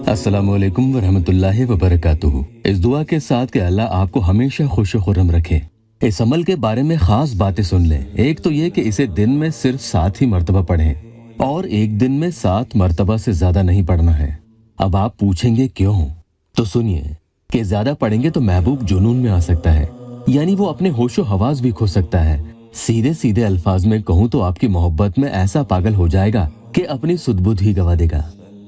अस्सलामु अलैकुम वरहमतुल्लाहि वबरकातुहू। इस दुआ के साथ कि अल्लाह आपको हमेशा खुश खुर्रम रखे। इस अमल के बारे में खास बातें सुन लें। एक तो ये कि इसे दिन में सिर्फ 7 ही मर्तबा पढ़ें और एक दिन में 7 मर्तबा से ज्यादा नहीं पढ़ना है। अब आप पूछेंगे क्यों? तो सुनिए कि ज्यादा पढ़ेंगे तो महबूब जुनून में आ सकता है, यानी वो अपने होशो हवास भी खो सकता है। सीधे सीधे अल्फाज में कहूँ तो आपकी मोहब्बत में ऐसा पागल हो जाएगा कि अपनी सुध-बुध ही गवा देगा।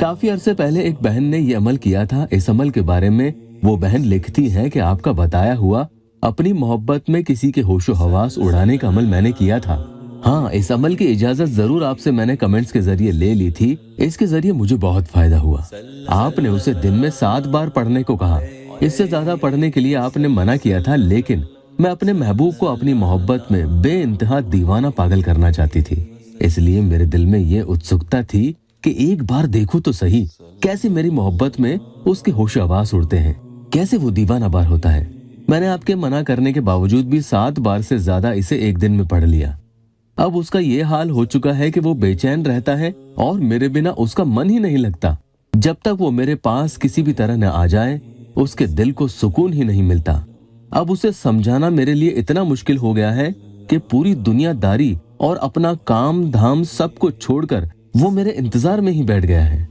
काफी अरसे पहले एक बहन ने ये अमल किया था। इस अमल के बारे में वो बहन लिखती है कि आपका बताया हुआ अपनी मोहब्बत में किसी के होशो हवास उड़ाने का अमल मैंने किया था। हाँ, इस अमल की इजाजत जरूर आपसे मैंने कमेंट्स के जरिए ले ली थी। इसके जरिए मुझे बहुत फायदा हुआ। आपने उसे दिन में 7 बार पढ़ने को कहा। इससे ज्यादा पढ़ने के लिए आपने मना किया था, लेकिन मैं अपने महबूब को अपनी मोहब्बत में बेइंतहा दीवाना पागल करना चाहती थी। इसलिए मेरे दिल में ये उत्सुकता थी कि एक बार देखूं तो सही कैसे मेरी मोहब्बत में उसके होश हवास उड़ते हैं, कैसे वो दीवाना बार होता है। मैंने आपके मना करने के बावजूद भी 7 बार से ज्यादा इसे एक दिन में पढ़ लिया। अब उसका ये हाल हो चुका है कि वो बेचैन रहता है और मेरे बिना उसका मन ही नहीं लगता। जब तक वो मेरे पास किसी भी तरह न आ जाए उसके दिल को सुकून ही नहीं मिलता। अब उसे समझाना मेरे लिए इतना मुश्किल हो गया है कि पूरी दुनियादारी और अपना काम धाम सब कुछ छोड़कर वो मेरे इंतजार में ही बैठ गया है।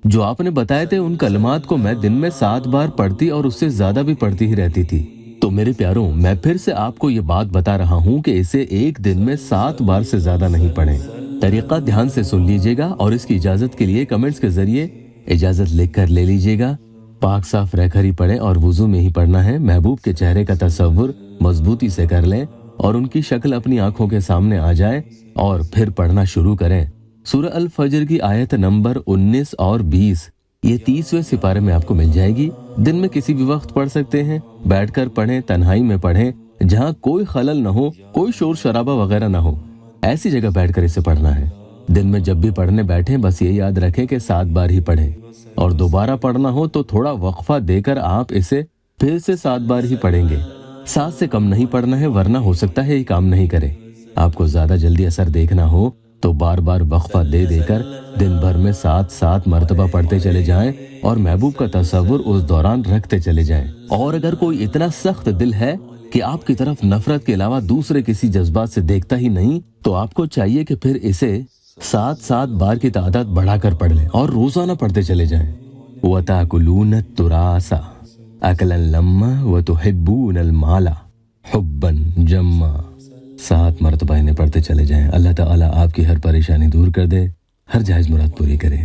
जो आपने बताए थे उन कलमात को मैं दिन में 7 बार पढ़ती और उससे ज्यादा भी पढ़ती ही रहती थी। तो मेरे प्यारों, मैं फिर से आपको ये बात बता रहा हूँ कि इसे एक दिन में 7 बार से ज्यादा नहीं पढ़ें। तरीका ध्यान से सुन लीजिएगा और इसकी इजाजत के लिए कमेंट्स के जरिए इजाजत लिख कर ले लीजिएगा। पाक साफ रहकर ही पढ़ें और वुजू में ही पढ़ना है। महबूब के चेहरे का तसव्वुर मजबूती से कर लें और उनकी शक्ल अपनी आंखों के सामने आ जाए और फिर पढ़ना शुरू करें। सूरह अल फजर की आयत नंबर 19 और 20 ये 30वें सिपारे में आपको मिल जाएगी। दिन में किसी भी वक्त पढ़ सकते हैं। बैठकर पढ़ें, तन्हाई में पढ़ें, जहाँ कोई खलल न हो, कोई शोर शराबा वगैरह न हो, ऐसी जगह बैठकर इसे पढ़ना है। दिन में जब भी पढ़ने बैठें बस ये याद रखें कि 7 बार ही पढ़ें और दोबारा पढ़ना हो तो थोड़ा वक्फा देकर आप इसे फिर से 7 बार ही पढ़ेंगे। 7 से कम नहीं पढ़ना है, वरना हो सकता है ये काम नहीं करे। आपको ज्यादा जल्दी असर देखना हो तो बार बार वक्फा दे देकर दिन भर में 7 मर्तबा पढ़ते चले जाएं और महबूब का तसव्वुर उस दौरान रखते चले जाएं। और अगर कोई इतना सख्त दिल है कि आपकी तरफ नफरत के अलावा दूसरे किसी जज्बात से देखता ही नहीं, तो आपको चाहिए कि फिर इसे 7 बार की तादाद बढ़ाकर पढ़ लें और रोजाना पढ़ते चले जाएं। वताकुलून तुरासा अकलन लम्मा वतुहिब्बूनल माला हुब्बन जम्मा। 7 मर्तबा इन्हें पढ़ते चले जाएं। अल्लाह ताला आपकी हर परेशानी दूर कर दे, हर जायज मुराद पूरी करे।